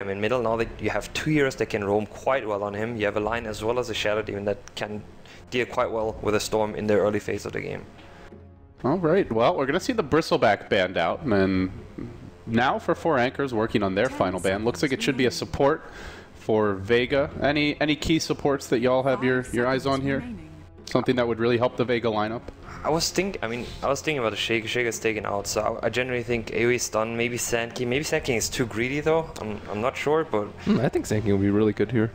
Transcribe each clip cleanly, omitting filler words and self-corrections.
him in middle. Now that you have 2 heroes that can roam quite well on him, you have a line as well as a Shadow Demon that can deal quite well with a Storm in the early phase of the game. All right, well, we're going to see the Bristleback banned out, and now for 4 Anchors working on their final ban. Looks like it should be a support for Vega. Any key supports that y'all have your eyes on here? Something that would really help the Vega lineup? I was thinking about the Shaker. Shaker's taken out, so I generally think AoE stun, maybe Sand King. Maybe Sand King is too greedy though. I'm not sure, but I think Sand King will be really good here.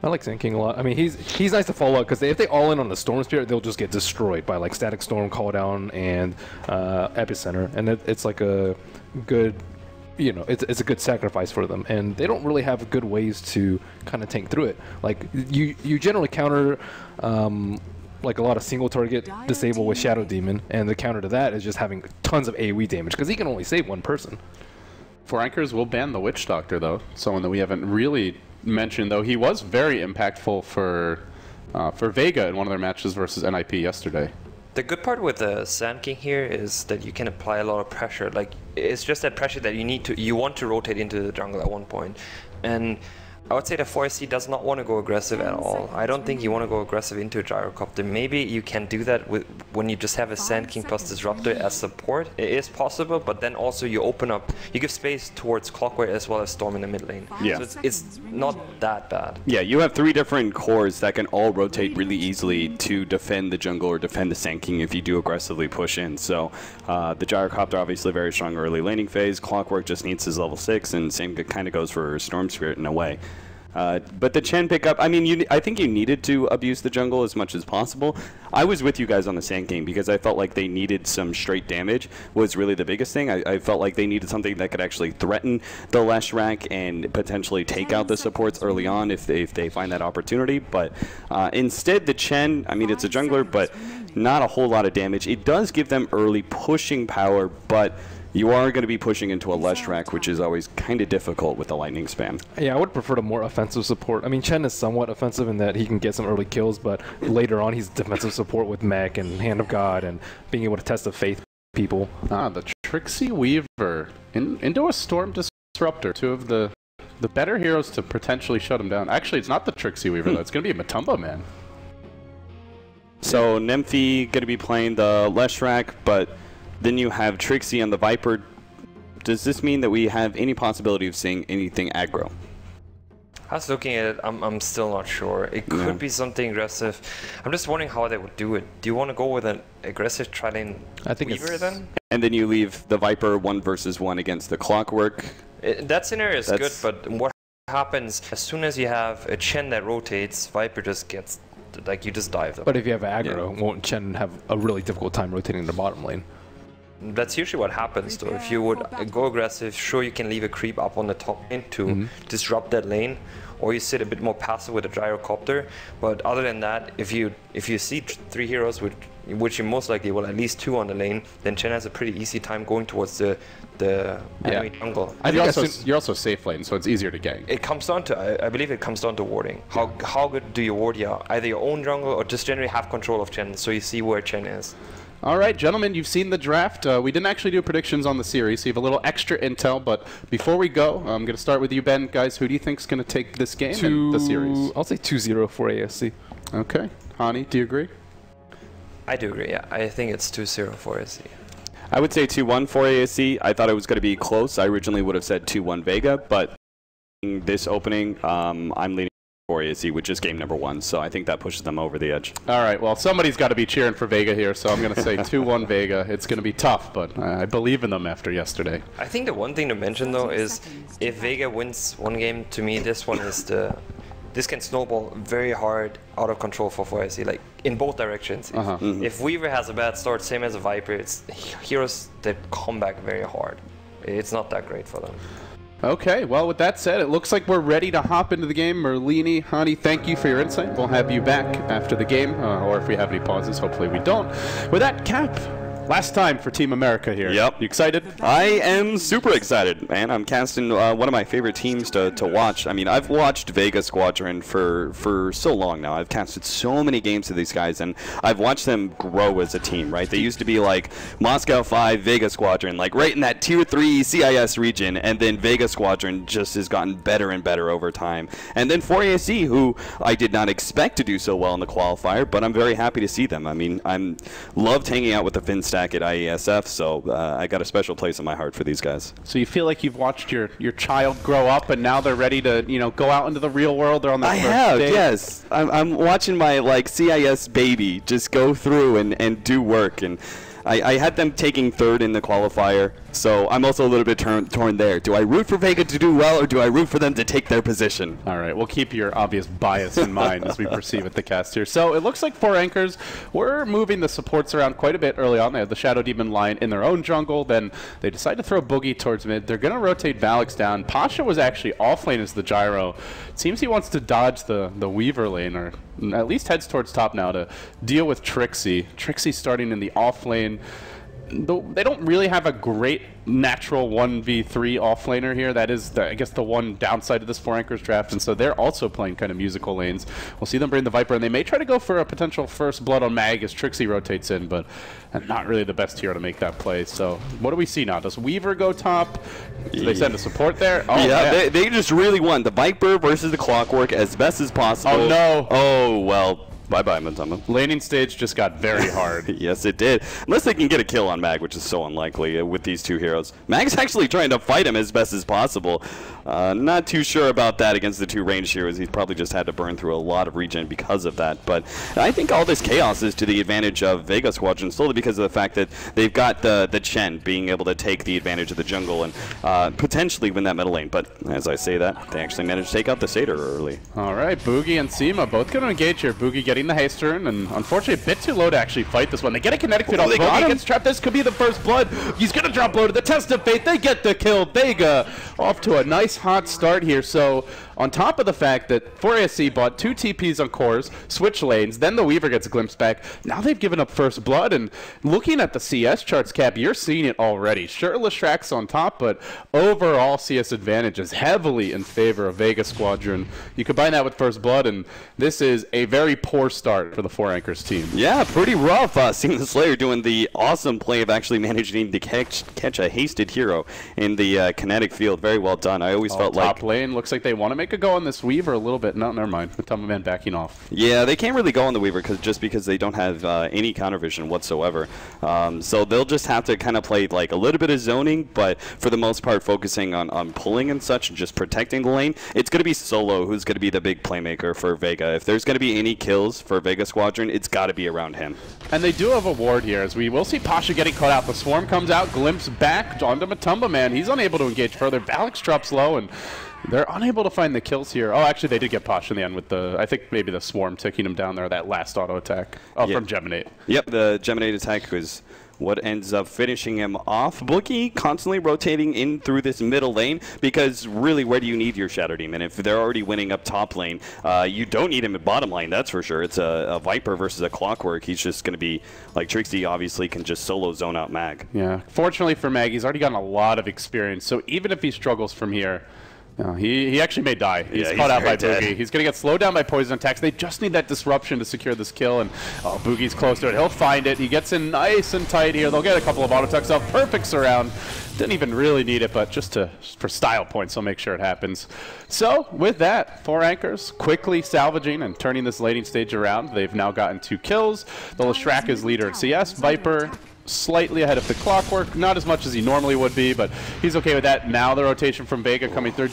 I like Sand King a lot. I mean, he's nice to follow up because if they all in on the Storm Spirit, they'll just get destroyed by like Static Storm, Call Down, and Epicenter, and it's like a good, you know, it's a good sacrifice for them, and they don't really have good ways to kind of tank through it. Like you generally counter. Like a lot of single target disable with Shadow Demon, and the counter to that is just having tons of AoE damage because he can only save one person. 4 Anchors will ban the Witch Doctor though, someone that we haven't really mentioned, though he was very impactful for Vega in one of their matches versus NIP yesterday. The good part with the Sand King here is that you can apply a lot of pressure. Like it's just that pressure that you want to rotate into the jungle at one point, and I would say the 4SC does not want to go aggressive at all. I don't think you want to go aggressive into a Gyrocopter. Maybe you can do that when you just have a Sand King plus Disruptor as support. It is possible, but then also you open up, you give space towards Clockwork as well as Storm in the mid lane. Yeah. So it's not that bad. Yeah, you have 3 different cores that can all rotate really easily to defend the jungle or defend the Sand King if you do aggressively push in. So the Gyrocopter obviously very strong early laning phase. Clockwork just needs his level 6, and same kind of goes for Storm Spirit in a way. But the Chen pickup, I mean, I think you needed to abuse the jungle as much as possible. I was with you guys on the Sand King because I felt like they needed some straight damage was really the biggest thing. I felt like they needed something that could actually threaten the Leshrac and potentially take out the supports early on if they find that opportunity. But instead, the Chen, I mean, it's a jungler, but not a whole lot of damage. It does give them early pushing power, but you are going to be pushing into a Leshrac, which is always kind of difficult with the lightning spam. Yeah, I would prefer the more offensive support. I mean, Chen is somewhat offensive in that he can get some early kills, but later on he's defensive support with Mech and Hand of God and being able to test the faith people. Ah, the Trixie Weaver into a Storm Disruptor. 2 of the better heroes to potentially shut him down. Actually, it's not the Trixie Weaver, though. It's going to be a Matumba Man. So Nymphy going to be playing the Leshrac, but then you have Trixie on the Viper. Does this mean that we have any possibility of seeing anything aggro? I was looking at it, I'm still not sure. It could be something aggressive. I'm just wondering how they would do it. Do you want to go with an aggressive tri-lane Weaver then? And then you leave the Viper 1 versus 1 against the Clockwork. That scenario is good, but what happens as soon as you have a Chen that rotates, Viper just gets, like, you just dive them. But if you have aggro, won't Chen have a really difficult time rotating the bottom lane? That's usually what happens though. If you would go aggressive, sure you can leave a creep up on the top lane to disrupt that lane, or you sit a bit more passive with a Gyrocopter. But other than that, if you see 3 heroes, which you most likely will at least 2 on the lane, then Chen has a pretty easy time going towards the enemy jungle. You're also safe lane, so it's easier to gank. It comes down to, I believe it comes down to warding. How good do you ward either your own jungle or just generally have control of Chen, so you see where Chen is. All right, gentlemen, you've seen the draft. We didn't actually do predictions on the series, so you have a little extra intel. But before we go, I'm going to start with you, Ben. Guys, who do you think is going to take this game and the series? I'll say 2-0 for ASC. Okay. Hani, do you agree? I do agree, yeah. I think it's 2-0 for ASC. I would say 2-1 for ASC. I thought it was going to be close. I originally would have said 2-1 Vega, but in this opening, I'm leaning for ASC, which is game number 1, so I think that pushes them over the edge. All right, well, somebody's got to be cheering for Vega here, so I'm going to say 2-1 Vega. It's going to be tough, but I believe in them after yesterday. I think the one thing to mention, though, is if Vega wins one game, to me, this one is this can snowball very hard out of control for 4SC, like in both directions. If Weaver has a bad start, same as a Viper, it's heroes that come back very hard. It's not that great for them. Okay, well, with that said, it looks like we're ready to hop into the game. Merlini, Hani, thank you for your insight. We'll have you back after the game, or if we have any pauses, hopefully we don't. With that, Cap, Last time for Team America here. Yep. You excited? I am super excited, man. I'm casting one of my favorite teams to watch. I mean, I've watched Vega Squadron for so long now. I've casted so many games to these guys, and I've watched them grow as a team, right? They used to be like Moscow 5, Vega Squadron, like right in that Tier 3 CIS region, and then Vega Squadron just has gotten better and better over time. And then 4ASC, who I did not expect to do so well in the qualifier, but I'm very happy to see them. I mean, I'm loved hanging out with the FinStack at IESF, so I got a special place in my heart for these guys. So you feel like you've watched your child grow up, and now they're ready to, you know, go out into the real world. They're on their first day. Yes. I'm watching my like CIS baby just go through and do work, and I had them taking third in the qualifier, so I'm also a little bit torn there. Do I root for Vega to do well, or do I root for them to take their position? All right, we'll keep your obvious bias in mind as we proceed with the cast here. So it looks like 4 Anchors were moving the supports around quite a bit early on. They had the Shadow Demon line in their own jungle. Then they decide to throw Boogie towards mid. They're going to rotate Valix down. Pasha was actually off lane as the gyro. It seems he wants to dodge the Weaver lane, or at least heads towards top now to deal with Trixie. Trixie starting in the off lane. They don't really have a great natural 1v3 offlaner here. That is, I guess, the one downside of this 4 Anchors draft, and so they're also playing kind of musical lanes. We'll see them bring the Viper, and they may try to go for a potential first blood on Mag as Trixie rotates in, but not really the best hero to make that play. So what do we see now? Does Weaver go top? Do they send a support there? Oh, yeah, they just really won. The Viper versus the Clockwork as best as possible. Oh, no. Oh, well. Bye-bye, Matama. Laning stage just got very hard. Yes, it did. Unless they can get a kill on Mag, which is so unlikely with these two heroes. Mag's actually trying to fight him as best as possible. Not too sure about that against the two ranged heroes. He's probably just had to burn through a lot of regen because of that. But I think all this chaos is to the advantage of Vega Squadron, solely because of the fact that they've got the Chen being able to take the advantage of the jungle and potentially win that middle lane. But as I say that, they actually managed to take out the Satyr early. All right, Boogie and Seema both going to engage here. Boogie getting the haste turn, and unfortunately a bit too low to actually fight this one. They get a kinetic fit on Boogie, gets trapped. This could be the first blood. He's going to drop low to the test of fate. They get the kill. Vega off to a nice hot start here. So on top of the fact that 4ASC bought 2 TPs on cores, switch lanes, then the Weaver gets a glimpse back. Now they've given up first blood, and looking at the CS charts, Cap, you're seeing it already. Sure, Leshrack's on top, but overall CS advantage is heavily in favor of Vega Squadron. You combine that with first blood, and this is a very poor start for the 4 Anchors team. Yeah, pretty rough. Seeing the Slayer doing the awesome play of actually managing to catch a hasted hero in the kinetic field. Very well done. I always felt like top lane looks like they want to make a go on this Weaver a little bit. No, never mind. Matama Man backing off. Yeah, they can't really go on the Weaver just because they don't have any counter vision whatsoever. So they'll just have to kind of play like a little bit of zoning, but for the most part focusing on pulling and such and just protecting the lane. It's going to be Solo who's going to be the big playmaker for Vega. If there's going to be any kills for Vega Squadron, it's got to be around him. And they do have a ward here, as we will see Pasha getting caught out. The Swarm comes out, glimpse back onto Matumba Man. He's unable to engage further. Valix drops low, and they're unable to find the kills here. Oh, actually, they did get Pasha in the end with the, I think maybe the Swarm ticking him down there, that last auto attack. Oh, yeah. From Geminate. Yep, the Geminate attack was what ends up finishing him off. Boogie constantly rotating in through this middle lane, because really, where do you need your Shadow Demon? If they're already winning up top lane, you don't need him at bottom lane, that's for sure. It's a Viper versus a Clockwork. He's just going to be, like Trixie obviously can just solo zone out Mag. Yeah, fortunately for Mag, he's already gotten a lot of experience, so even if he struggles from here, no, he actually may die. He's caught out by Boogie. He's going to get slowed down by poison attacks. They just need that disruption to secure this kill, and Boogie's close to it. He'll find it. He gets in nice and tight here. They'll get a couple of auto attacks off. Perfect surround. Didn't even really need it, but just for style points, they'll make sure it happens. So with that, 4 Anchors quickly salvaging and turning this laning stage around. They've now gotten 2 kills. The Leshrack is leader at CS. Viper slightly ahead of the Clockwork, not as much as he normally would be, but he's okay with that. Now the rotation from Vega coming through.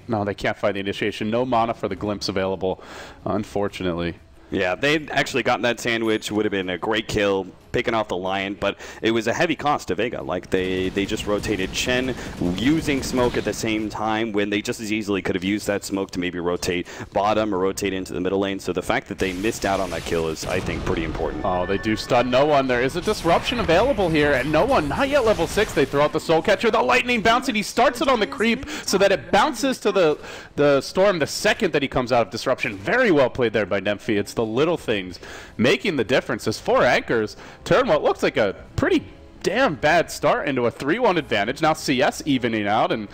No, they can't find the initiation. No mana for the glimpse available, unfortunately. Yeah, they'd actually gotten that sandwich. Would have been a great kill, picking off the Lion, but it was a heavy cost to Vega. Like, they just rotated Chen using smoke at the same time when they just as easily could have used that smoke to maybe rotate bottom or rotate into the middle lane. So the fact that they missed out on that kill is, I think, pretty important. Oh, they do stun no one. There is a disruption available here, and no one, not yet level 6. They throw out the Soul Catcher, the lightning bouncing. He starts it on the creep so that it bounces to the Storm the second that he comes out of disruption. Very well played there by Nemphy. It's the little things making the difference as 4 anchors turn what looks like a pretty damn bad start into a 3-1 advantage. Now CS evening out and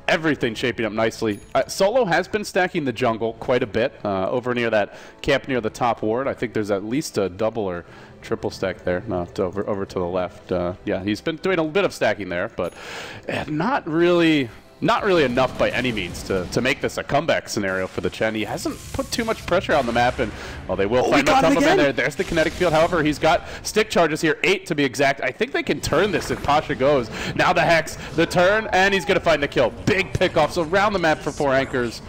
everything shaping up nicely. Solo has been stacking the jungle quite a bit over near that camp near the top ward. I think there's at least a double or triple stack there. No, over to the left. Yeah, he's been doing a bit of stacking there, but not really enough by any means to make this a comeback scenario for the Chen. He hasn't put too much pressure on the map, and well, they will find Matumba Man there. There's the kinetic field. However, he's got stick charges here, 8 to be exact. I think they can turn this if Pasha goes. Now the Hex, the turn, and he's going to find the kill. Big pickoffs around the map for 4 anchors.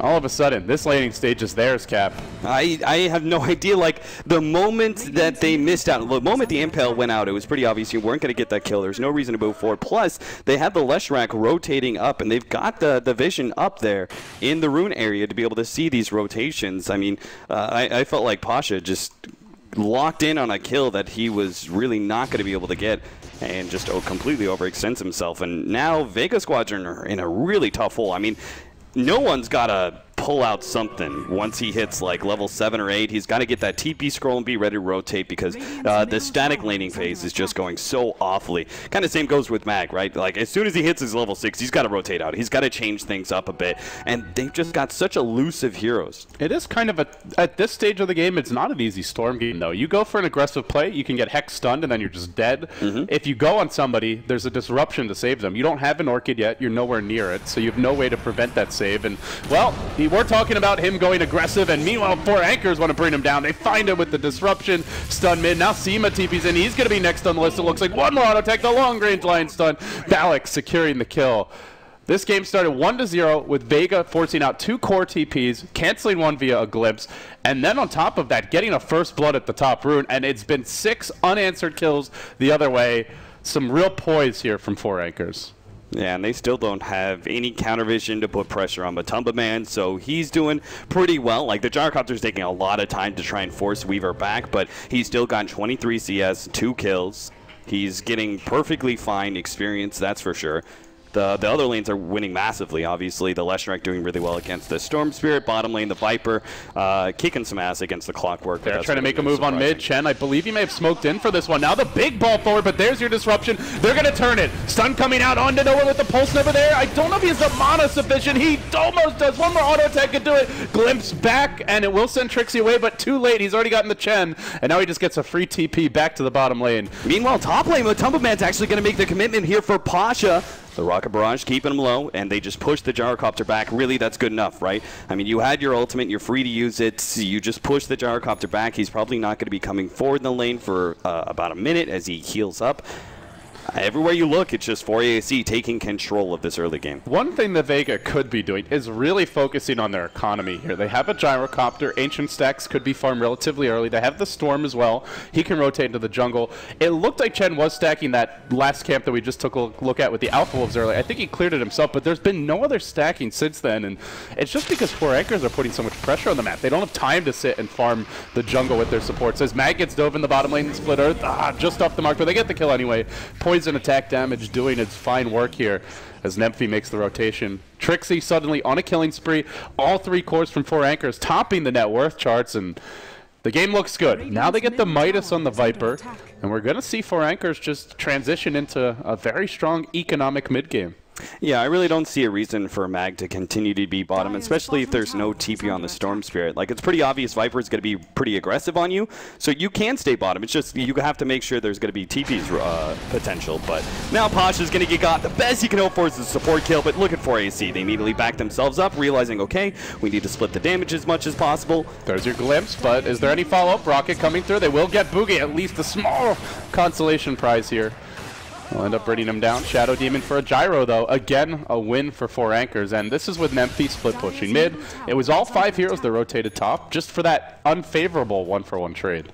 All of a sudden, this laning stage is theirs, Cap. I have no idea. Like, the moment that they missed out, the moment the Impale went out, it was pretty obvious you weren't going to get that kill. There's no reason to move forward. Plus, they have the Leshrac rotating up, and they've got the vision up there in the rune area to be able to see these rotations. I mean, I felt like Pasha just locked in on a kill that he was really not going to be able to get and just completely overextends himself. And now Vega Squadron are in a really tough hole. I mean, no one's got to pull out something once he hits like level 7 or 8. He's got to get that TP scroll and be ready to rotate because the static laning phase is just going so awfully. Kind of same goes with Mag, right? Like as soon as he hits his level 6, he's got to rotate out. He's got to change things up a bit. And they've just got such elusive heroes. It is kind of at this stage of the game, it's not an easy Storm game though. You go for an aggressive play, you can get Hex stunned and then you're just dead. If you go on somebody, there's a disruption to save them. You don't have an Orchid yet, you're nowhere near it, so you have no way to prevent that save. And well, we're talking about him going aggressive, and meanwhile 4 anchors want to bring him down. They find him with the disruption, stun mid. Now Seema TP's in. He's going to be next on the list. It looks like one more auto tech, the long range line stun. Balak securing the kill. This game started 1-0 with Vega forcing out 2 core TPs, canceling one via a glimpse, and then on top of that, getting a first blood at the top rune, and it's been 6 unanswered kills the other way. Some real poise here from 4 anchors. Yeah, and they still don't have any counter vision to put pressure on Matumba Man, so he's doing pretty well. Like, the Gyrocopter's taking a lot of time to try and force Weaver back, but he's still got 23 CS, 2 kills. He's getting perfectly fine experience, that's for sure. The other lanes are winning massively, obviously. The Leshrac doing really well against the Storm Spirit. Bottom lane, the Viper, kicking some ass against the Clockwork. They're trying to make a move on mid. Chen, I believe he may have smoked in for this one. Now the big ball forward, but there's your disruption. They're going to turn it. Stun coming out onto nowhere with the Pulse Never there. I don't know if he has the mana sufficient. He almost does. One more auto attack can do it. Glimpse back, and it will send Trixie away, but too late. He's already gotten the Chen, and now he just gets a free TP back to the bottom lane. Meanwhile, top lane, Matumba Man's actually going to make the commitment here for Pasha. The Rocket Barrage keeping him low, and they just push the Gyrocopter back. Really, that's good enough, right? I mean, you had your ultimate, you're free to use it. You just push the Gyrocopter back. He's probably not going to be coming forward in the lane for about a minute as he heals up. Everywhere you look, it's just 4AAC taking control of this early game. One thing that Vega could be doing is really focusing on their economy here. They have a Gyrocopter. Ancient Stacks could be farmed relatively early. They have the Storm as well. He can rotate into the jungle. It looked like Chen was stacking that last camp that we just took a look at with the Alpha Wolves early. I think he cleared it himself, but there's been no other stacking since then, and it's just because 4 anchors are putting so much pressure on the map. They don't have time to sit and farm the jungle with their supports. As Mag gets dove in the bottom lane and split earth, just off the mark, but they get the kill anyway. Poison attack damage doing its fine work here as Nemphy makes the rotation. Trixie suddenly on a killing spree. All 3 cores from 4 anchors topping the net worth charts, and the game looks good. Now they get the Midas on the Viper, and we're going to see 4 anchors just transition into a very strong economic mid game. Yeah, I really don't see a reason for Mag to continue to be bottom, especially if there's no TP on the Storm Spirit. Like, it's pretty obvious Viper's going to be pretty aggressive on you, so you can stay bottom. It's just you have to make sure there's going to be TP's potential. But now Pasha's going to get got. The best you can hope for is the support kill, but look at 4AC. They immediately back themselves up, realizing, okay, we need to split the damage as much as possible. There's your glimpse, but is there any follow-up? Rocket coming through. They will get Boogie, at least a small consolation prize here. We'll end up bringing him down. Shadow Demon for a gyro, though. Again, a win for 4 anchors. And this is with Nemphy split pushing mid. It was all 5 heroes that rotated top, just for that unfavorable 1-for-1 trade.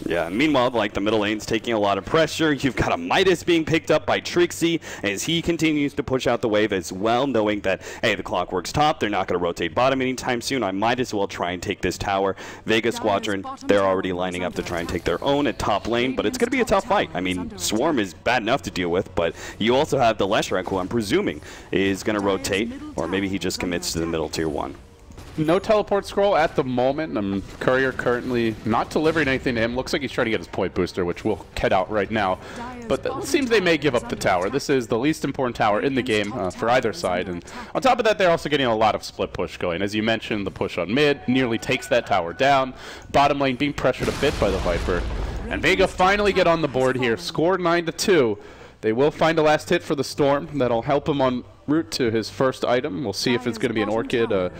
Yeah, meanwhile, like, the middle lane's taking a lot of pressure. You've got a Midas being picked up by Trixie as he continues to push out the wave as well, knowing that, hey, the Clockwork's top. They're not going to rotate bottom anytime soon. I might as well try and take this tower. Vega Squadron, they're already lining up to try and take their own at top lane, but it's going to be a tough fight. I mean, Swarm is bad enough to deal with, but you also have the Leshrac, who I'm presuming is going to rotate, or maybe he just commits to the middle tier 1. no teleport scroll at the moment. Courier currently not delivering anything to him. Looks like he's trying to get his point booster, which we'll head out right now. But it seems they may give up the tower. This is the least important tower in the game for either side. And on top of that, they're also getting a lot of split push going. As you mentioned, the push on mid nearly takes that tower down. Bottom lane being pressured a bit by the Viper. And Vega finally get on the board here. Score 9-2. They will find a last hit for the Storm. That'll help him on route to his first item. We'll see if it's going to be an Orchid, a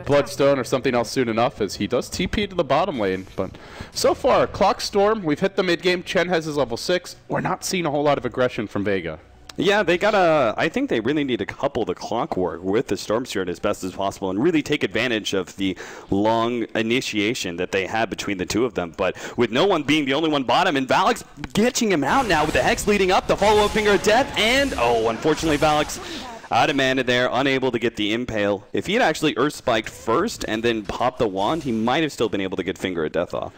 Bloodstone, or something else soon enough, as he does TP to the bottom lane. But so far, Clock Storm, we've hit the mid game. Chen has his level 6. We're not seeing a whole lot of aggression from Vega. Yeah, they gotta. I think they really need to couple the Clockwork with the Storm Spirit as best as possible and really take advantage of the long initiation that they had between the two of them. But with no one being the only one bottom, and Valix getting him out now with the Hex leading up, the follow-up Finger of Death, and unfortunately Valix out of mana there, unable to get the Impale. If he had actually Earth Spiked first and then popped the wand, he might have still been able to get Finger of Death off.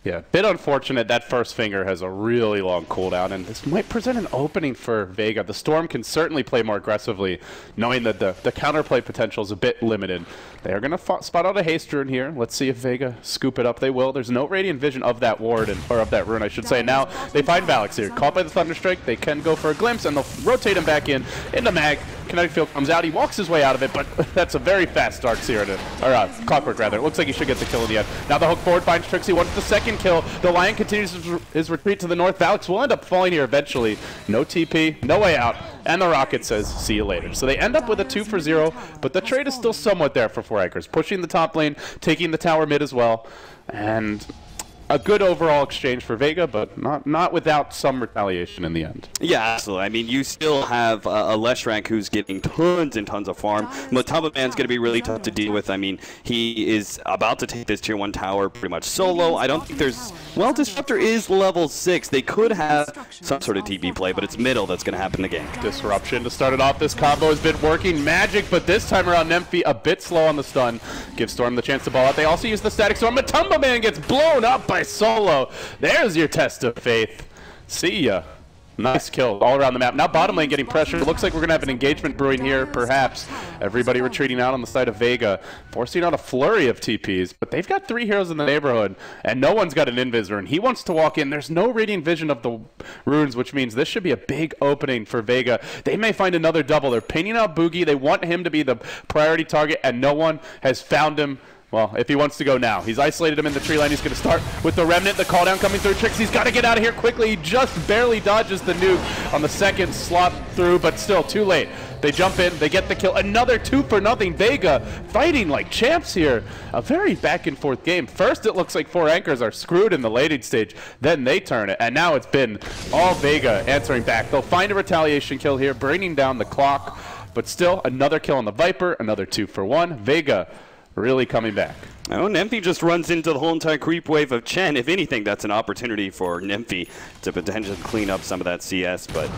Yeah, bit unfortunate. That first finger has a really long cooldown, and this might present an opening for Vega. The Storm can certainly play more aggressively, knowing that the counterplay potential is a bit limited. They are going to spot out a Haste Rune here. Let's see if Vega scoop it up. They will. There's no Radiant Vision of that ward, or of that rune, I should say. Now they find Valix here. Caught by the Thunderstrike, they can go for a glimpse, and they'll rotate him back in. Into Mag. Kinetic Field comes out. He walks his way out of it, but that's a very fast Dark Seer, or Clockwork rather. It looks like he should get the kill in the end. Now the hook forward finds Trixie. Wants the second kill. The Lion continues his retreat to the north. Valix will end up falling here eventually. No TP, no way out. And the Rocket says, see you later. So they end up with a 2 for 0, but the trade is still somewhat there for 4Acres. Pushing the top lane, taking the tower mid as well. And a good overall exchange for Vega, but not without some retaliation in the end. Yeah, absolutely. I mean, you still have a Leshrac who's getting tons and tons of farm. Matamba Man's going to be really tough to deal with. I mean, he is about to take this tier 1 tower pretty much solo. I don't think there's... Well, Disruptor is level 6. They could have some sort of TP play, but it's middle that's going to happen in the game. Disruption to start it off. This combo has been working magic, but this time around, Nemphy a bit slow on the stun. Gives Storm the chance to ball out. They also use the Static Storm. Matamba Man gets blown up by Solo. There's your test of faith. See ya. Nice kill all around the map. Now bottom lane getting pressure. Looks like we're going to have an engagement brewing here, perhaps. Everybody retreating out on the side of Vega, forcing out a flurry of TPs. But they've got 3 heroes in the neighborhood, and no one's got an Invis, and he wants to walk in. There's no Radiant Vision of the runes, which means this should be a big opening for Vega. They may find another double. They're painting out Boogie. They want him to be the priority target, and no one has found him. Well, if he wants to go now. He's isolated him in the tree line. He's going to start with the Remnant. The call down coming through. Trixie's got to get out of here quickly. He just barely dodges the nuke on the second slot through, but still too late. They jump in. They get the kill. Another 2 for nothing. Vega fighting like champs here. A very back and forth game. First, it looks like 4Acres are screwed in the lating stage. Then they turn it. And now it's been all Vega answering back. They'll find a retaliation kill here, bringing down the clock. But still, another kill on the Viper. Another 2 for 1. Vega really coming back. Oh, Nemphy just runs into the whole entire creep wave of Chen. If anything, that's an opportunity for Nemphy to potentially clean up some of that CS, but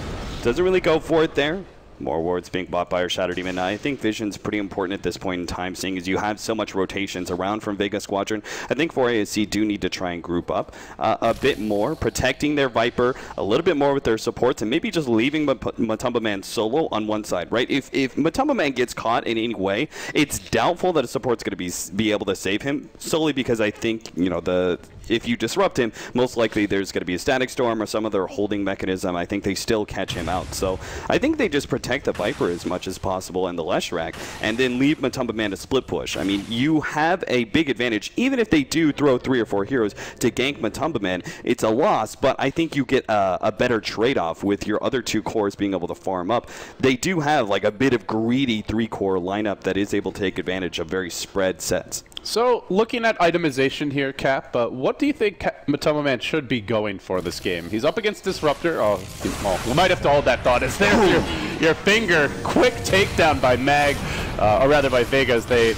doesn't really go for it there. More wards being bought by our Shattered Demon. I think Vision's pretty important at this point in time, seeing as you have so much rotations around from Vega Squadron. I think 4ASC do need to try and group up a bit more, protecting their Viper a little bit more with their supports, and maybe just leaving Matamba Man solo on one side, right? If Matamba Man gets caught in any way, it's doubtful that a support's going to be able to save him, solely because I think, you know, if you disrupt him, most likely there's going to be a Static Storm or some other holding mechanism. I think they still catch him out. So I think they just protect the Viper as much as possible and the Leshrac, and then leave Matamba Man to split push. I mean, you have a big advantage. Even if they do throw 3 or 4 heroes to gank Matamba Man, it's a loss, but I think you get a better trade-off with your other 2 cores being able to farm up. They do have like a bit of greedy 3-core lineup that is able to take advantage of very spread sets. So, looking at itemization here, Cap, what do you think Matamba Man should be going for this game? He's up against Disruptor. Oh, well, we might have to hold that thought. As there's your finger. Quick takedown by Mag, or rather by Vega, as they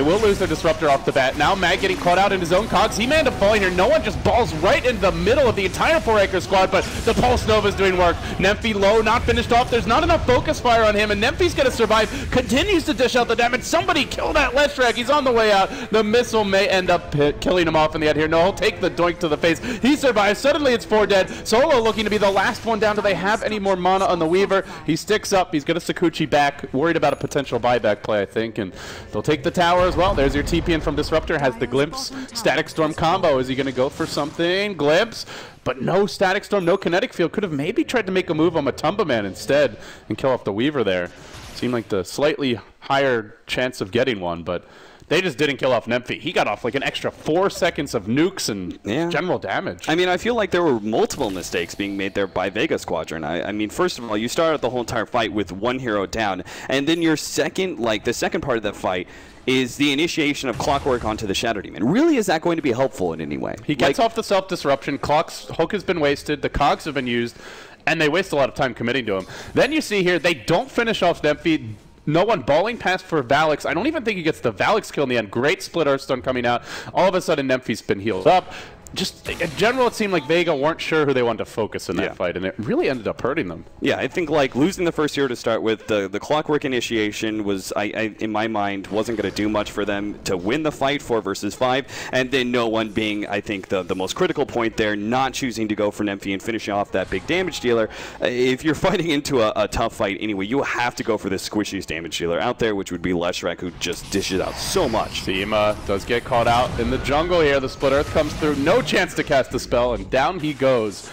will lose their Disruptor off the bat. Now Mag getting caught out in his own cogs. He may end up falling here. No one just balls right into the middle of the entire 4Acre squad, but the Pulse Nova is doing work. Nemphy low, not finished off. There's not enough focus fire on him, and Nemphy's going to survive. Continues to dish out the damage. Somebody kill that Leshrac. He's on the way out. The missile may end up killing him off in the end here. No, he'll take the doink to the face. He survives. Suddenly it's 4 dead. Solo looking to be the last one down. Do they have any more mana on the Weaver? He sticks up. He's going to Sakuchi back. Worried about a potential buyback play, I think, and they'll take the tower. score as well. There's your TP in from Disruptor. Has the Glimpse Static Storm combo. Is he going to go for something? Glimpse, but no Static Storm, no Kinetic Field. Could have maybe tried to make a move on Matumba Man instead and kill off the Weaver there. Seemed like the slightly higher chance of getting one, but they just didn't kill off Nemphy. He got off like an extra 4 seconds of nukes and general damage. I mean, I feel like there were multiple mistakes being made there by Vega Squadron. I mean, first of all, you started the whole entire fight with one hero down, and then your second, the second part of that fight is the initiation of Clockwork onto the Shadow Demon. Really, is that going to be helpful in any way? He gets off the self-disruption. Clock's hook has been wasted. The cogs have been used, and they waste a lot of time committing to him. Then you see here, they don't finish off Nemphy. No one balling past for Valix. I don't even think he gets the Valix kill in the end. Great split Earthstone coming out. All of a sudden, Nemphy's been healed up. Just in general, it seemed like Vega weren't sure who they wanted to focus in that fight, and it really ended up hurting them. Yeah, I think losing the first hero to start with, the Clockwork initiation was, in my mind, wasn't going to do much for them to win the fight 4 versus 5, and then no one being, I think, the most critical point there, not choosing to go for Nemphy and finishing off that big damage dealer. If you're fighting into a tough fight anyway, you have to go for the squishiest damage dealer out there, which would be Leshrac, who just dishes out so much. Seema does get caught out in the jungle here. The Split Earth comes through. No chance to cast the spell, and down he goes.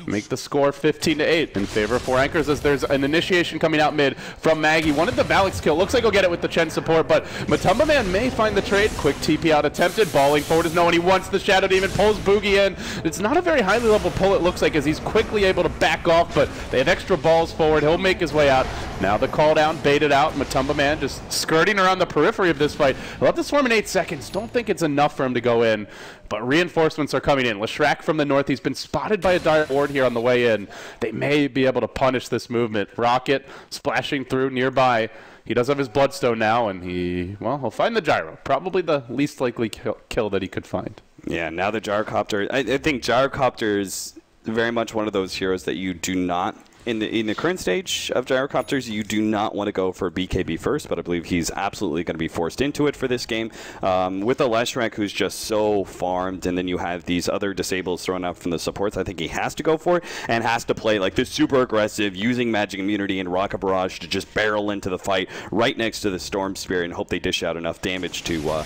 Make the score 15-8 in favor of 4 Anchors as there's an initiation coming out mid from Maggie. Wanted the Valix kill. Looks like he'll get it with the Chen support, but Matumba Man may find the trade. Quick TP out attempted. Balling forward is no one. He wants the Shadow Demon. Pulls Boogie in. It's not a very highly level pull, it looks like, as he's quickly able to back off, but they have extra balls forward. He'll make his way out. Now the call down, baited out. Matumba Man just skirting around the periphery of this fight. He'll have to swarm in 8 seconds. Don't think it's enough for him to go in, but reinforcements are coming in. Leshrac from the north. He's been spotted by a dire ward here on the way in. They may be able to punish this movement. Rocket splashing through nearby. He does have his Bloodstone now, and he'll find the Gyro. Probably the least likely kill that he could find. Yeah, now the Gyrocopter. I think Gyrocopter is very much one of those heroes that you do not, in the current stage of Gyrocopters, you do not want to go for BKB first, but I believe he's absolutely going to be forced into it for this game. With a Leshrac who's just so farmed, and then you have these other disables thrown out from the supports, I think he has to go for it, and has to play like this super aggressive, using Magic Immunity and Rocket Barrage to just barrel into the fight right next to the Storm Spear and hope they dish out enough damage to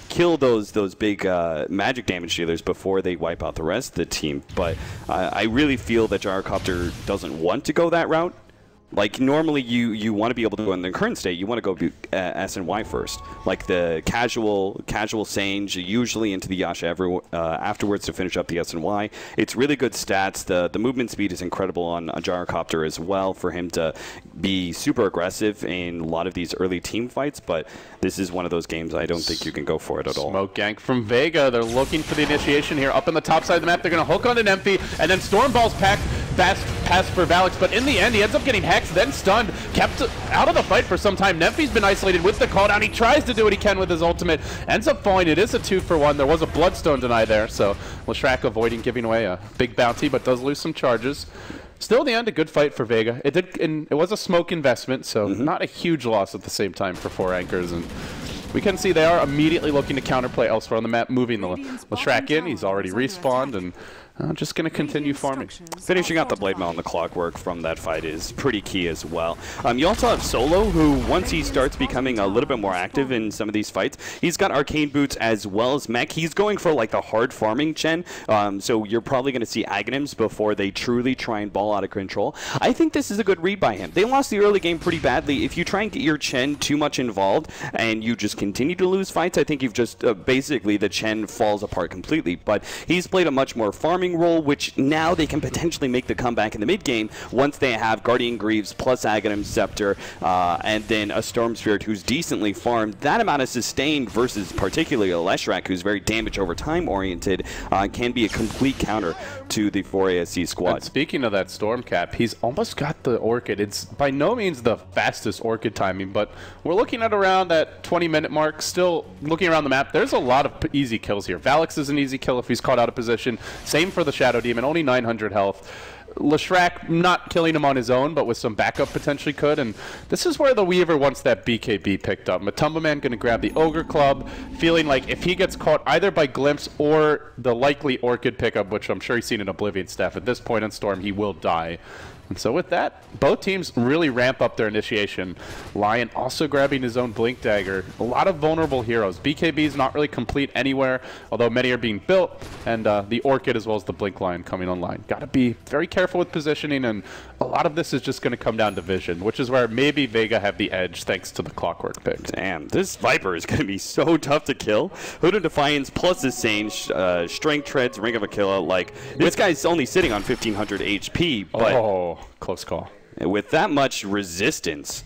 kill those big magic damage dealers before they wipe out the rest of the team. But I really feel that Gyrocopter doesn't want to go that route. Like, normally you want to be able to go in the current state, you want to go S and Y first. Like the casual Sange, usually into the Yasha afterwards to finish up the S and Y. It's really good stats. The movement speed is incredible on a Gyrocopter as well for him to be super aggressive in a lot of these early team fights, but this is one of those games I don't think you can go for it at all. Smoke gank from Vega. They're looking for the initiation here. Up on the top side of the map, they're going to hook onto Nemphy, and then Storm Ball's pass for Valix, but in the end, he ends up getting hexed, then stunned, kept out of the fight for some time. Nemphy's been isolated with the call down. He tries to do what he can with his ultimate, ends up falling. It is a 2-for-1. There was a Bloodstone deny there, so Leshrac avoiding giving away a big bounty, but does lose some charges. Still, in the end, a good fight for Vega. It was a smoke investment, so not a huge loss at the same time for 4 Anchors, and we can see they are immediately looking to counterplay elsewhere on the map, moving the Leshrac in. He's already respawned, and just going to continue farming. Finishing out the Blade Mail and the Clockwork from that fight is pretty key as well. You also have Solo, who once he starts becoming a little bit more active in some of these fights, he's got Arcane Boots as well as Mech. He's going for like the hard farming Chen, so you're probably going to see Aghanims before they truly try and ball out of control. I think this is a good read by him. They lost the early game pretty badly. If you try and get your Chen too much involved and you just continue to lose fights, I think you've just basically the Chen falls apart completely. But he's played a much more farming role, which now they can potentially make the comeback in the mid game once they have Guardian Greaves plus Aghanim Scepter and then a Storm Spirit who's decently farmed. That amount of sustained versus particularly a Leshrac who's very damage over time oriented can be a complete counter to the 4ASC squad. And speaking of that Storm Cap, he's almost got the Orchid. It's by no means the fastest Orchid timing, but we're looking at around that 20-minute mark. Still looking around the map, there's a lot of easy kills here. Valix is an easy kill if he's caught out of position. Same for the Shadow Demon, only 900 health. Leshrac not killing him on his own, but with some backup potentially could. And this is where the Weaver wants that BKB picked up. Matumba Man going to grab the Ogre Club, feeling like if he gets caught either by Glimpse or the likely Orchid pickup, which I'm sure he's seen in Oblivion Staff at this point in Storm, he will die. And so with that, both teams really ramp up their initiation. Lion also grabbing his own Blink Dagger. A lot of vulnerable heroes. BKB is not really complete anywhere, although many are being built, and the Orchid as well as the Blink Lion coming online. Got to be very careful with positioning, and a lot of this is just going to come down to vision, which is where maybe Vega have the edge thanks to the Clockwork pick. Damn, this Viper is going to be so tough to kill. Hood of Defiance plus his Sane, Strength Treads, Ring of Aquila. Like, this guy's only sitting on 1500 HP, but... Oh, close call. With that much resistance,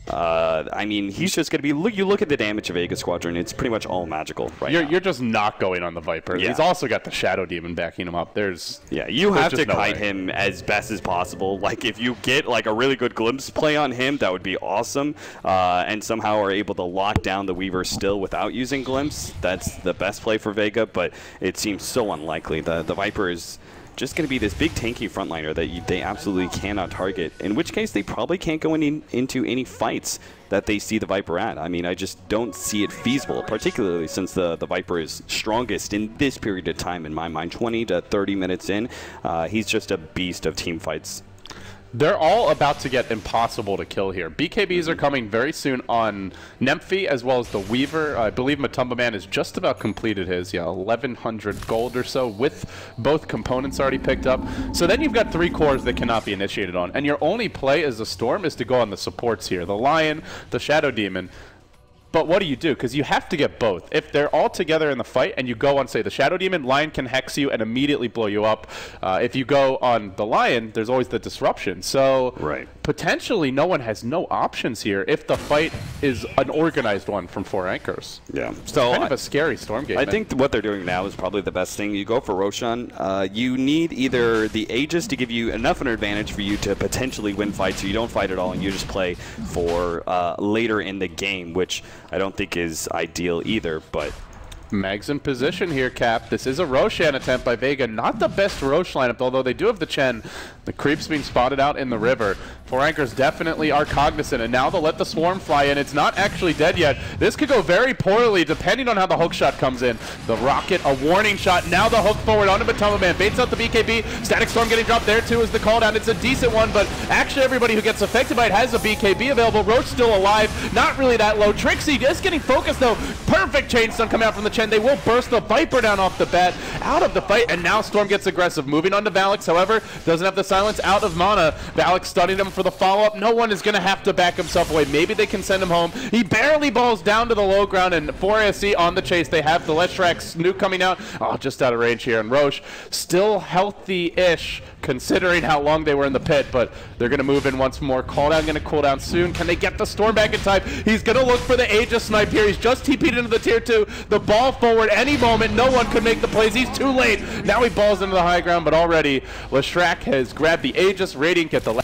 I mean, he's just going to be... You look at the damage of Vega Squadron, it's pretty much all magical right now. You're just not going on the Viper. Yeah. He's also got the Shadow Demon backing him up. You have to kite him as best as possible. Like, if you get, like, a really good glimpse play on him, that would be awesome. And somehow are able to lock down the Weaver still without using glimpse. That's the best play for Vega, but it seems so unlikely. The Viper is just going to be this big tanky frontliner that they absolutely cannot target, in which case they probably can't go into any fights that they see the Viper at. I mean, I just don't see it feasible, particularly since the Viper is strongest in this period of time in my mind, 20 to 30 minutes in. He's just a beast of team fights. They're all about to get impossible to kill here. BKBs are coming very soon on Nemphy as well as the Weaver. I believe Matumba Man has just about completed his, 1,100 gold or so with both components already picked up. So then you've got 3 cores that cannot be initiated on. And your only play as a Storm is to go on the supports here. The Lion, the Shadow Demon. But what do you do? Because you have to get both. If they're all together in the fight and you go on, say, the Shadow Demon, Lion can hex you and immediately blow you up. If you go on the Lion, there's always the disruption. So potentially no one has no options here if the fight is an organized one from 4 anchors. Yeah. So kind of a scary Storm game. I think what they're doing now is probably the best thing. You go for Roshan. You need either the Aegis to give you enough of an advantage for you to potentially win fights, so you don't fight at all and you just play for later in the game, which I don't think is ideal either, but... Mag's in position here, Cap. This is a Roshan attempt by Vega. Not the best Rosh lineup, although they do have the Chen. The creeps being spotted out in the river. 4 anchors definitely are cognizant, and now they'll let the Swarm fly in. It's not actually dead yet. This could go very poorly, depending on how the hook shot comes in. The Rocket, a warning shot. Now the hook forward onto Matumba Man. Baits out the BKB. Static Storm getting dropped there, too, is the call down. It's a decent one, but actually everybody who gets affected by it has a BKB available. Roach still alive. Not really that low. Trixie just getting focused, though. Perfect chain stun coming out from the Chen. They will burst the Viper down off the bat, out of the fight, and now Storm gets aggressive. Moving on to Valix, however, doesn't have the silence, out of mana. Valix stunning him for the follow-up. No one is going to have to back himself away. Maybe they can send him home. He barely balls down to the low ground, and 4ASC on the chase. They have the Leshrax nuke coming out. Oh, just out of range here. And Roche, still healthy-ish, considering how long they were in the pit, but they're going to move in once more. Cooldown going to cool down soon. Can they get the Storm back in time? He's going to look for the Aegis snipe here. He's just TP'd into the tier 2. The ball forward any moment. No one could make the plays. He's too late. Now he balls into the high ground, but already Leshrac has grabbed the Aegis. Radiant get the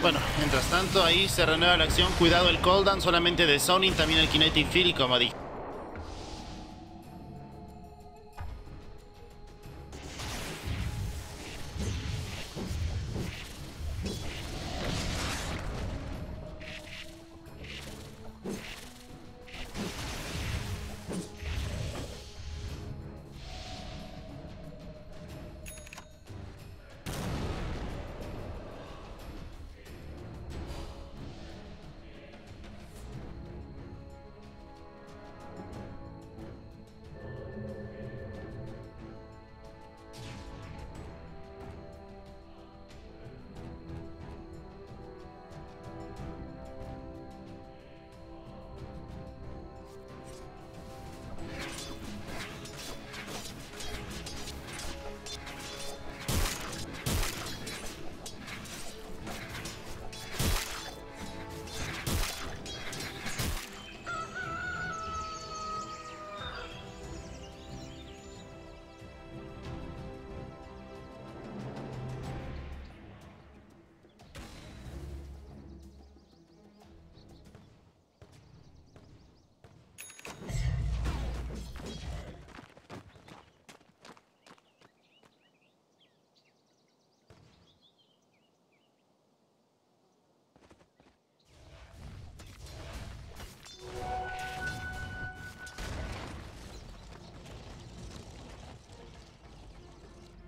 Bueno, mientras tanto ahí se renueva la acción. Cuidado el cooldown solamente de Zoning, también el Kinetic Field y como dije.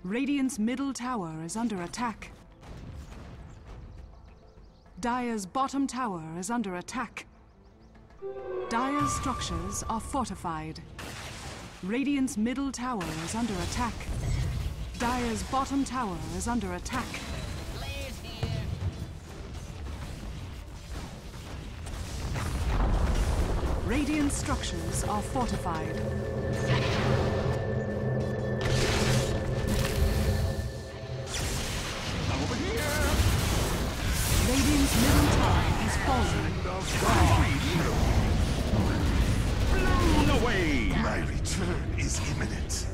Radiant's middle tower is under attack. Dire's bottom tower is under attack. Dire's structures are fortified. Radiant's middle tower is under attack. Dire's bottom tower is under attack. Radiant structures are fortified. Radiant's middle tower has fallen. Blown away! My return is imminent.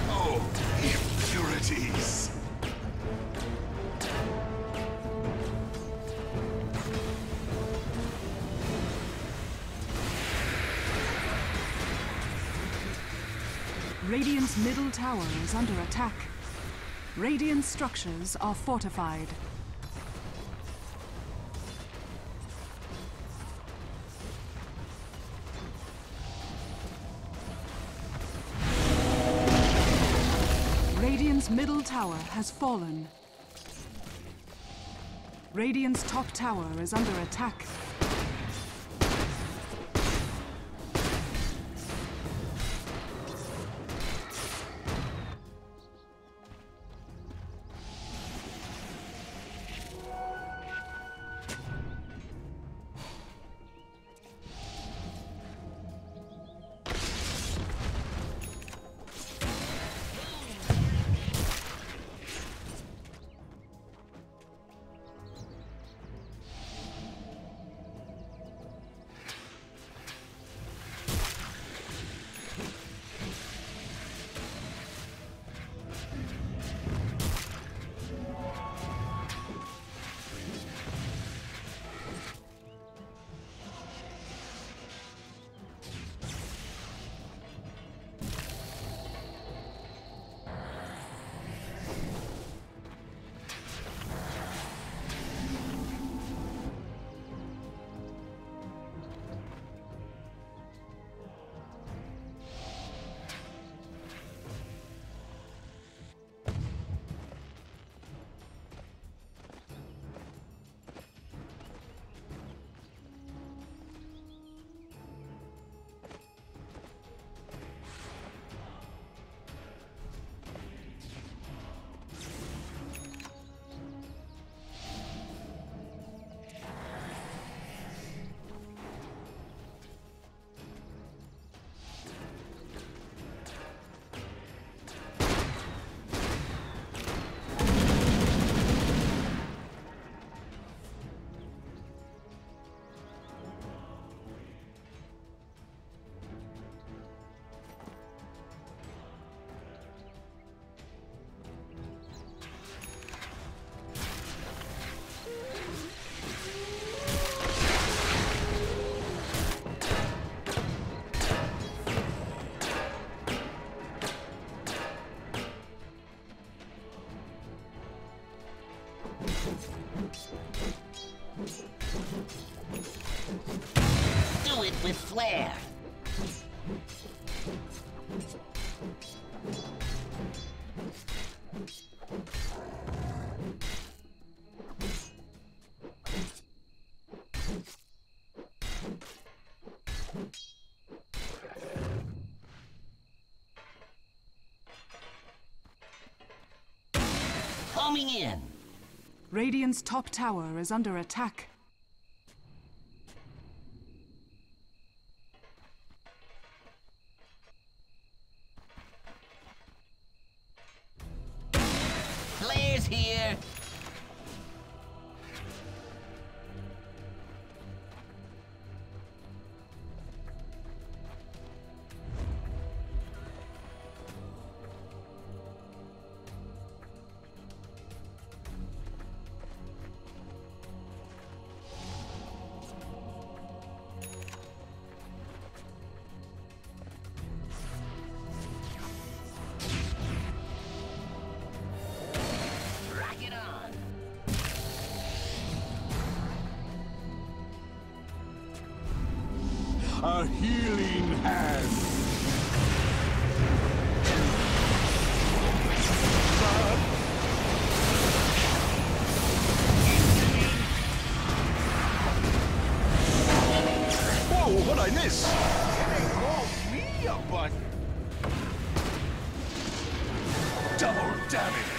Oh, impurities! Radiant's middle tower is under attack. Radiant structures are fortified. Radiant's middle tower has fallen. Radiant's top tower is under attack. Do it with flair. Coming in. Radiant's top tower is under attack. Players here. A healing hand. Whoa, what'd I miss? They call me a button. Double damage.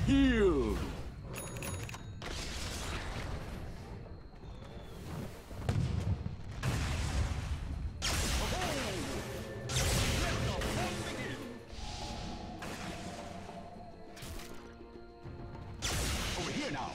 Healed. Over here now.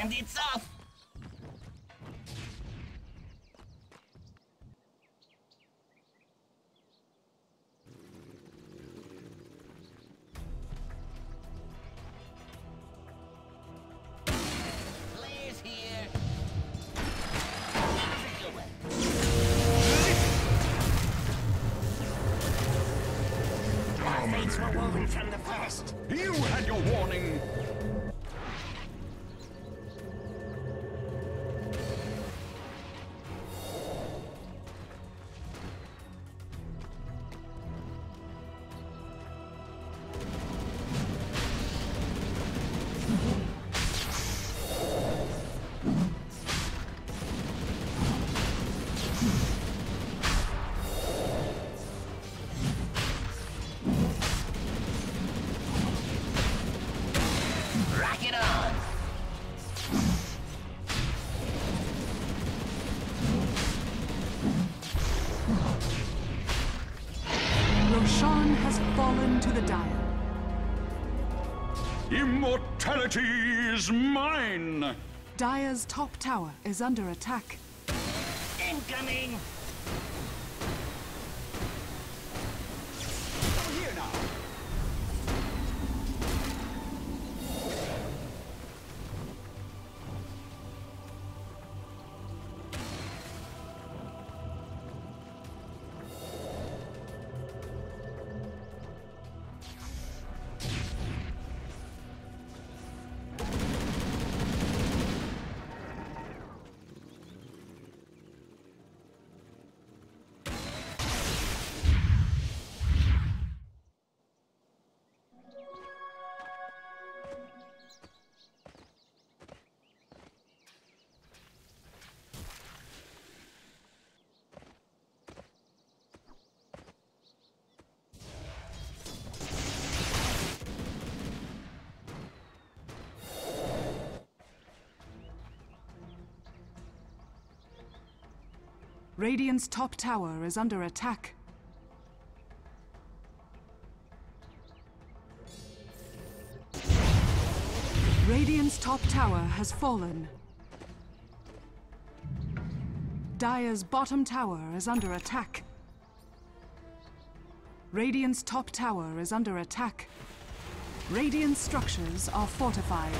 And it's off! Players here! How's it going? Fates were woven from the first! You had your warning. the Dire. Immortality is mine! Dire's top tower is under attack. Incoming! Over here now! Radiant's top tower is under attack. Radiant's top tower has fallen. Dire's bottom tower is under attack. Radiant's top tower is under attack. Radiant structures are fortified.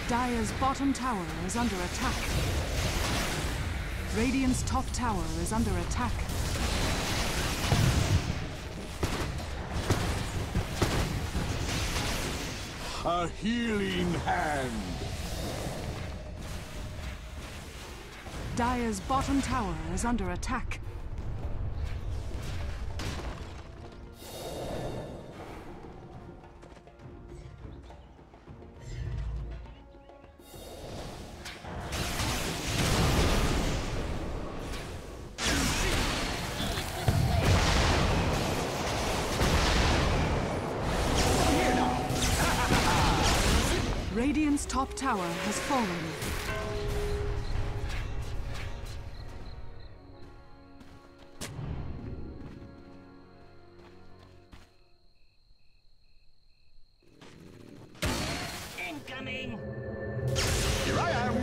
Dire's bottom tower is under attack. Radiant's top tower is under attack. A healing hand! Dire's bottom tower is under attack. Radiant's top tower has fallen. Incoming! Here I am!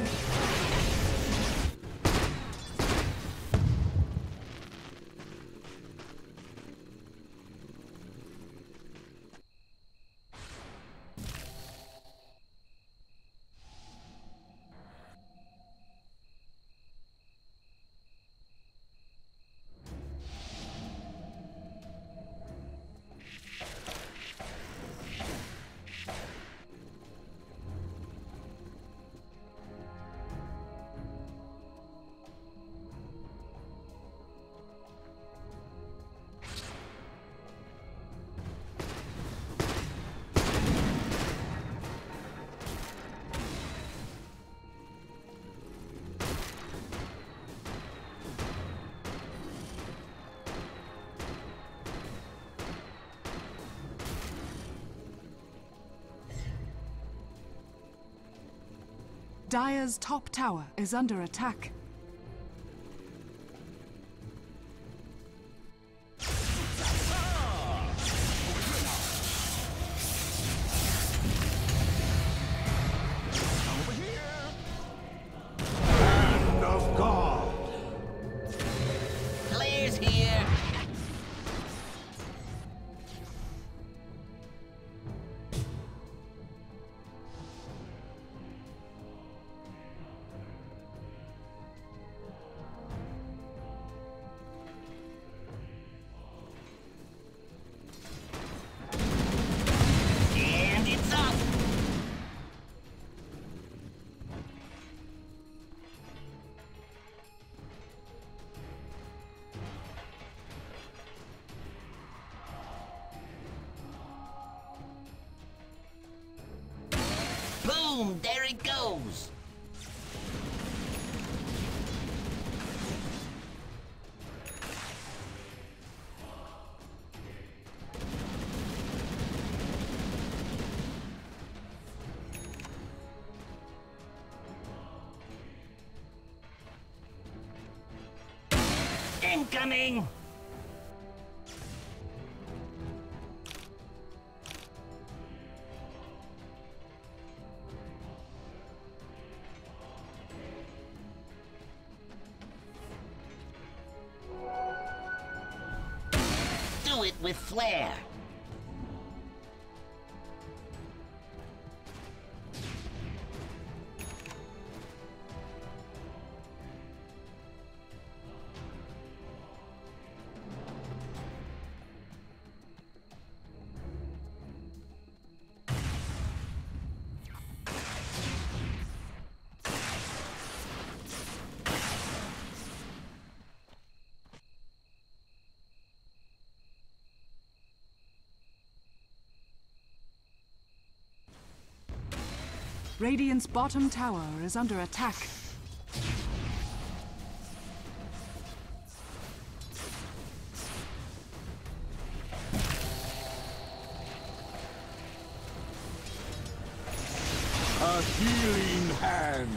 Dire's top tower is under attack. Over here! Hand of God! Claire's here! And it's up! Boom! There it goes! Incoming! it with flair. Radiant's bottom tower is under attack. A healing hand.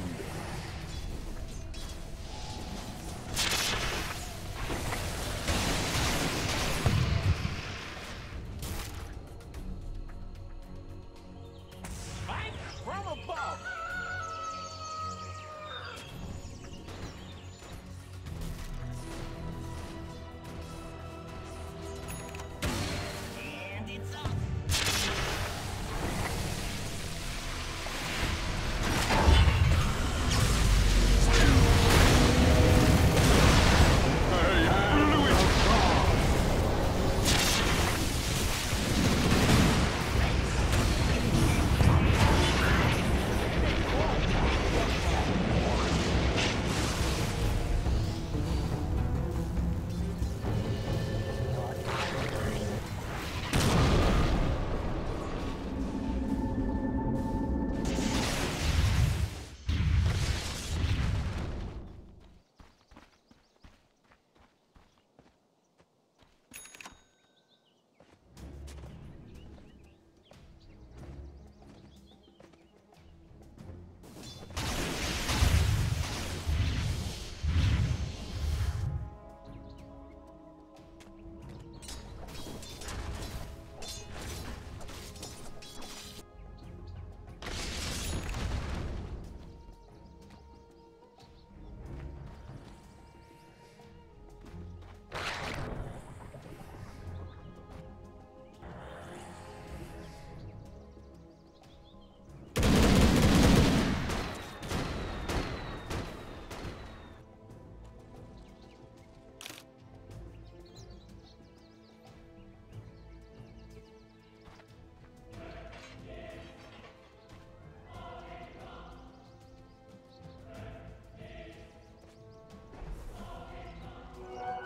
From above. And it's up.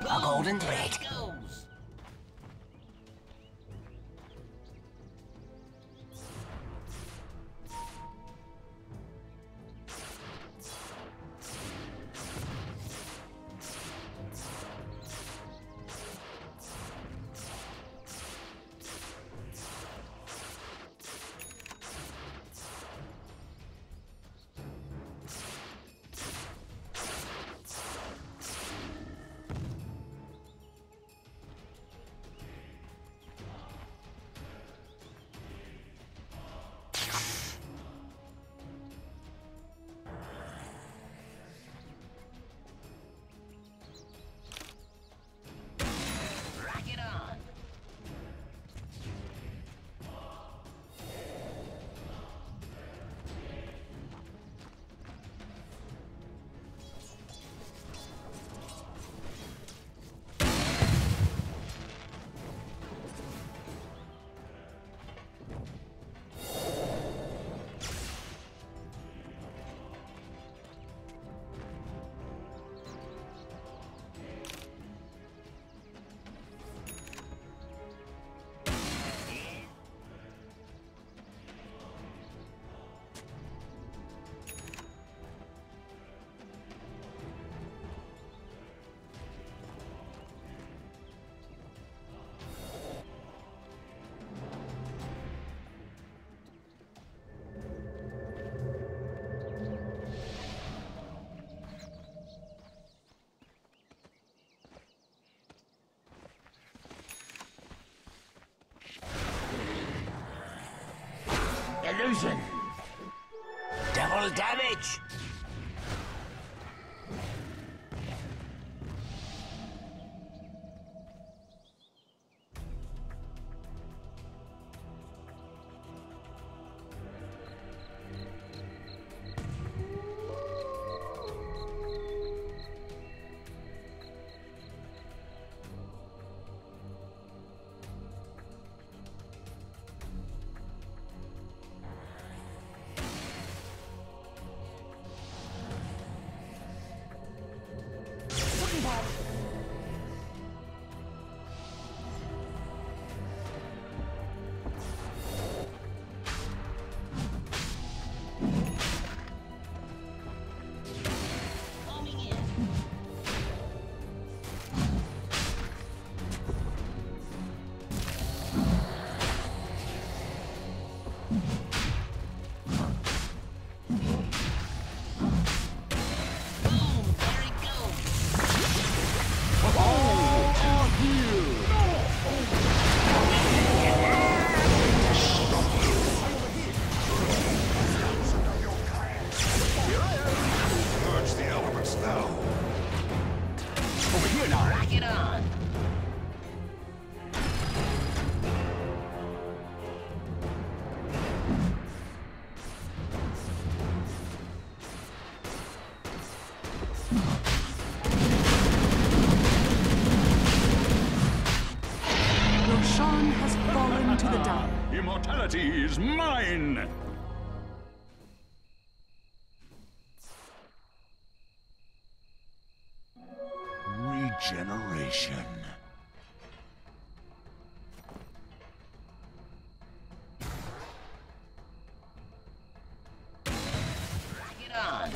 A golden blade goes. Rock it on. Illusion. Double damage. immortality is mine! Regeneration. Get on!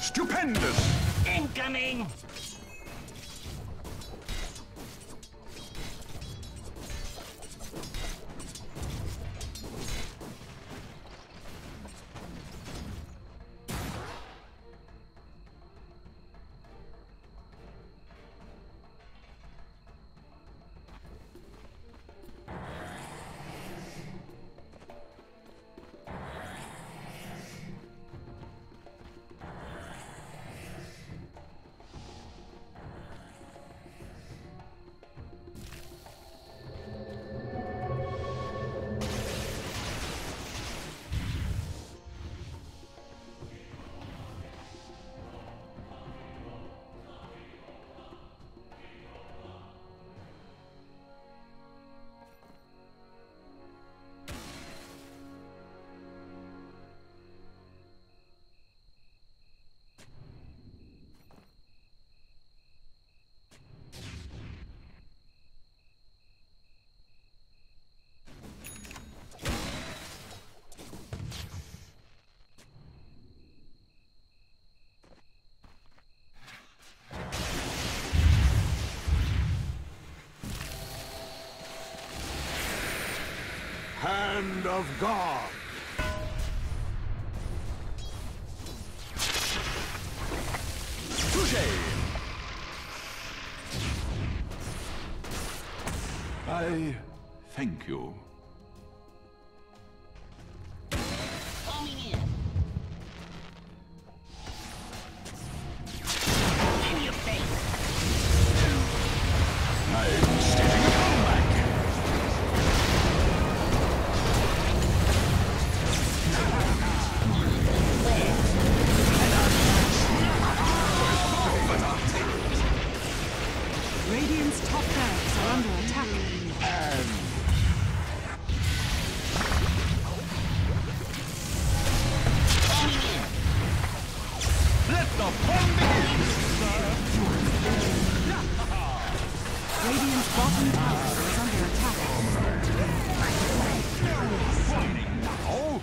Stupendous! Incoming! Hand of God! Touché! I thank you. Coming in! In your face! I'm staging a comeback! Radiant's top barracks are under attack. Let the fun begin! Radiant's bottom tower is under attack. Fighting now!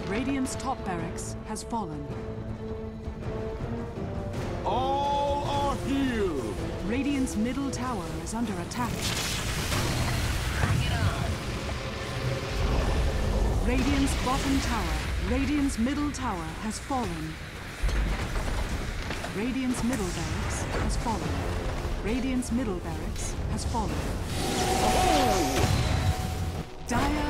Radiant's top barracks has fallen. All are healed! Radiant's middle tower is under attack. Get on! Radiant's bottom tower, Radiant's middle tower has fallen. Radiant's middle barracks has fallen. Radiant's middle barracks has fallen. Dire